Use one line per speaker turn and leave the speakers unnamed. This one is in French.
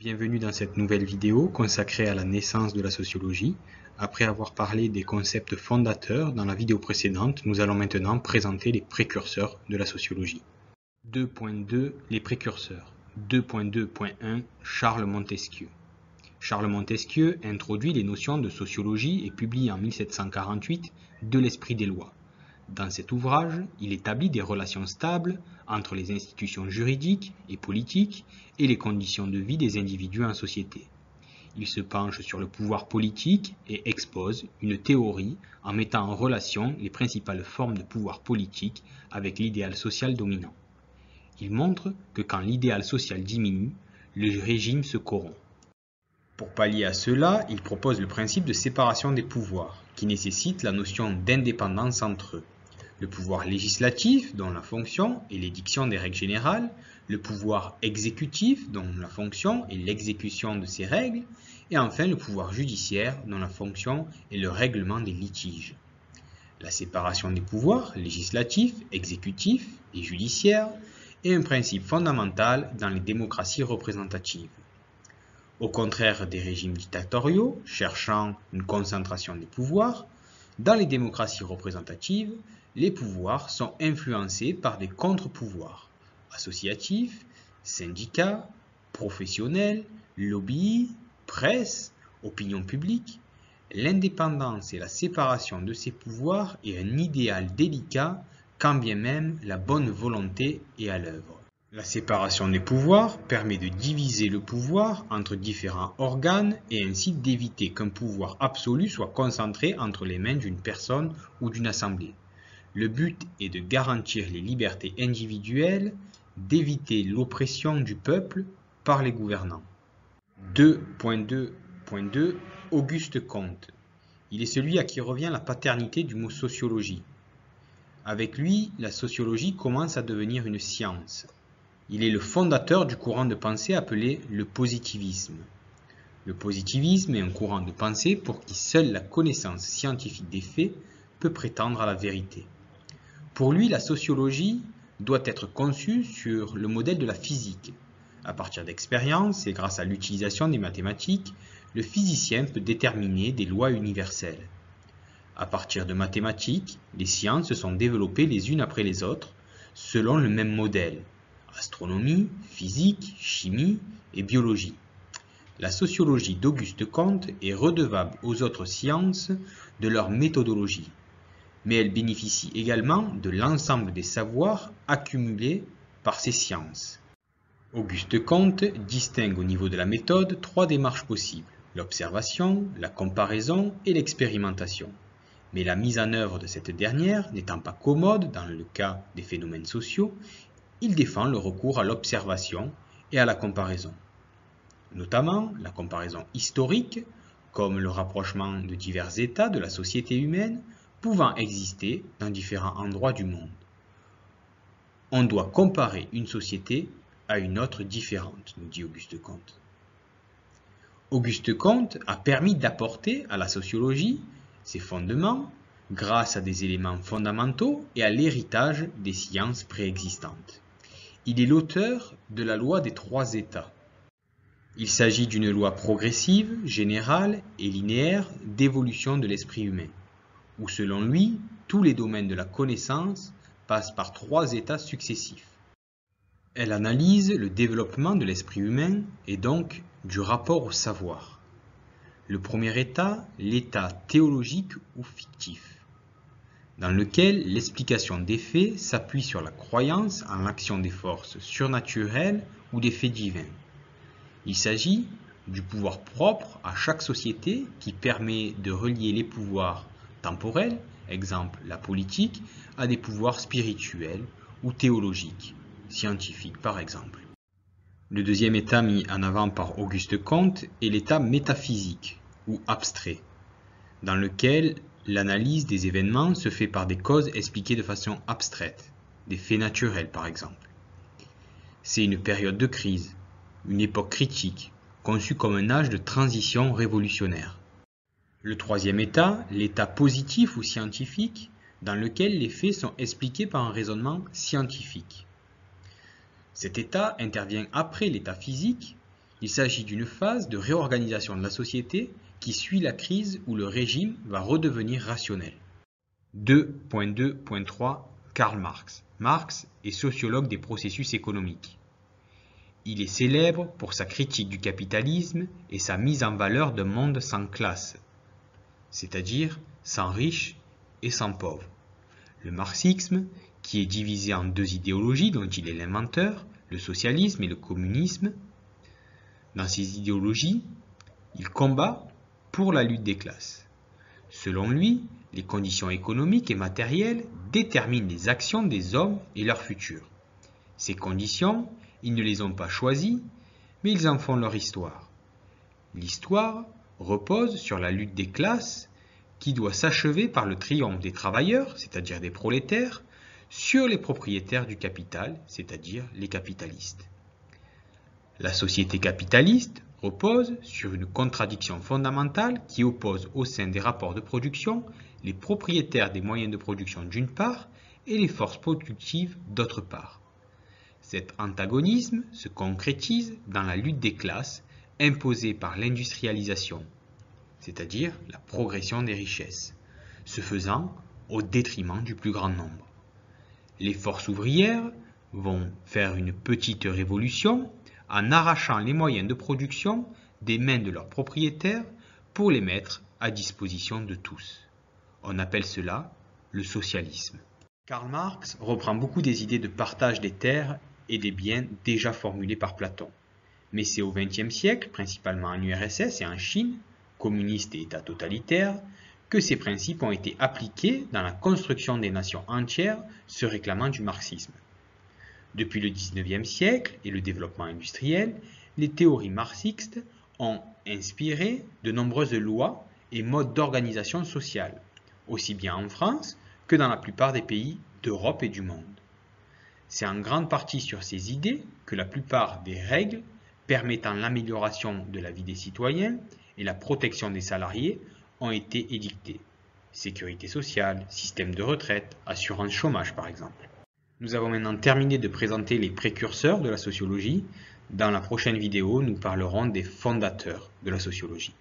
Bienvenue dans cette nouvelle vidéo consacrée à la naissance de la sociologie. Après avoir parlé des concepts fondateurs dans la vidéo précédente, nous allons maintenant présenter les précurseurs de la sociologie. 2.2 Les précurseurs. 2.2.1 Charles Montesquieu. Charles Montesquieu introduit les notions de sociologie et publie en 1748 De l'esprit des lois. Dans cet ouvrage, il établit des relations stables entre les institutions juridiques et politiques et les conditions de vie des individus en société. Il se penche sur le pouvoir politique et expose une théorie en mettant en relation les principales formes de pouvoir politique avec l'idéal social dominant. Il montre que quand l'idéal social diminue, le régime se corrompt. Pour pallier à cela, il propose le principe de séparation des pouvoirs, qui nécessite la notion d'indépendance entre eux. Le pouvoir législatif, dont la fonction est l'édiction des règles générales, le pouvoir exécutif, dont la fonction est l'exécution de ces règles, et enfin le pouvoir judiciaire, dont la fonction est le règlement des litiges. La séparation des pouvoirs législatifs, exécutifs et judiciaires est un principe fondamental dans les démocraties représentatives. Au contraire des régimes dictatoriaux, cherchant une concentration des pouvoirs, dans les démocraties représentatives, les pouvoirs sont influencés par des contre-pouvoirs associatifs, syndicats, professionnels, lobbies, presse, opinion publique. L'indépendance et la séparation de ces pouvoirs est un idéal délicat quand bien même la bonne volonté est à l'œuvre. La séparation des pouvoirs permet de diviser le pouvoir entre différents organes et ainsi d'éviter qu'un pouvoir absolu soit concentré entre les mains d'une personne ou d'une assemblée. Le but est de garantir les libertés individuelles, d'éviter l'oppression du peuple par les gouvernants. 2.2.2 Auguste Comte. Il est celui à qui revient la paternité du mot sociologie. Avec lui, la sociologie commence à devenir une science. Il est le fondateur du courant de pensée appelé le positivisme. Le positivisme est un courant de pensée pour qui seule la connaissance scientifique des faits peut prétendre à la vérité. Pour lui, la sociologie doit être conçue sur le modèle de la physique. À partir d'expériences et grâce à l'utilisation des mathématiques, le physicien peut déterminer des lois universelles. À partir de mathématiques, les sciences se sont développées les unes après les autres, selon le même modèle. Astronomie, physique, chimie et biologie. La sociologie d'Auguste Comte est redevable aux autres sciences de leur méthodologie, mais elle bénéficie également de l'ensemble des savoirs accumulés par ces sciences. Auguste Comte distingue au niveau de la méthode trois démarches possibles, l'observation, la comparaison et l'expérimentation. Mais la mise en œuvre de cette dernière n'étant pas commode dans le cas des phénomènes sociaux, il défend le recours à l'observation et à la comparaison. Notamment la comparaison historique, comme le rapprochement de divers états de la société humaine pouvant exister dans différents endroits du monde. On doit comparer une société à une autre différente, nous dit Auguste Comte. Auguste Comte a permis d'apporter à la sociologie ses fondements grâce à des éléments fondamentaux et à l'héritage des sciences préexistantes. Il est l'auteur de la loi des trois états. Il s'agit d'une loi progressive, générale et linéaire d'évolution de l'esprit humain, où selon lui, tous les domaines de la connaissance passent par trois états successifs. Elle analyse le développement de l'esprit humain et donc du rapport au savoir. Le premier état, l'état théologique ou fictif, dans lequel l'explication des faits s'appuie sur la croyance en l'action des forces surnaturelles ou des faits divins. Il s'agit du pouvoir propre à chaque société qui permet de relier les pouvoirs temporels, exemple la politique, à des pouvoirs spirituels ou théologiques, scientifiques par exemple. Le deuxième état mis en avant par Auguste Comte est l'état métaphysique ou abstrait, dans lequel l'analyse des événements se fait par des causes expliquées de façon abstraite, des faits naturels par exemple. C'est une période de crise, une époque critique, conçue comme un âge de transition révolutionnaire. Le troisième état, l'état positif ou scientifique, dans lequel les faits sont expliqués par un raisonnement scientifique. Cet état intervient après l'état physique, Il s'agit d'une phase de réorganisation de la société qui suit la crise où le régime va redevenir rationnel. 2.2.3 Karl Marx. Marx est sociologue des processus économiques. Il est célèbre pour sa critique du capitalisme et sa mise en valeur d'un monde sans classe, c'est-à-dire sans riches et sans pauvres. Le marxisme, qui est divisé en deux idéologies dont il est l'inventeur, le socialisme et le communisme. Dans ces idéologies, il combat pour la lutte des classes. Selon lui, les conditions économiques et matérielles déterminent les actions des hommes et leur futur. Ces conditions, ils ne les ont pas choisies, mais ils en font leur histoire. L'histoire repose sur la lutte des classes qui doit s'achever par le triomphe des travailleurs, c'est-à-dire des prolétaires, sur les propriétaires du capital, c'est-à-dire les capitalistes. La société capitaliste repose sur une contradiction fondamentale qui oppose au sein des rapports de production les propriétaires des moyens de production d'une part et les forces productives d'autre part. Cet antagonisme se concrétise dans la lutte des classes imposée par l'industrialisation, c'est-à-dire la progression des richesses, se faisant au détriment du plus grand nombre. Les forces ouvrières vont faire une petite révolution en arrachant les moyens de production des mains de leurs propriétaires pour les mettre à disposition de tous. On appelle cela le socialisme. Karl Marx reprend beaucoup des idées de partage des terres et des biens déjà formulées par Platon. Mais c'est au XXe siècle, principalement en URSS et en Chine, communiste et État totalitaire, que ces principes ont été appliqués dans la construction des nations entières se réclamant du marxisme. Depuis le XIXe siècle et le développement industriel, les théories marxistes ont inspiré de nombreuses lois et modes d'organisation sociale, aussi bien en France que dans la plupart des pays d'Europe et du monde. C'est en grande partie sur ces idées que la plupart des règles permettant l'amélioration de la vie des citoyens et la protection des salariés ont été édictées. Sécurité sociale, système de retraite, assurance chômage par exemple. Nous avons maintenant terminé de présenter les précurseurs de la sociologie. Dans la prochaine vidéo, nous parlerons des fondateurs de la sociologie.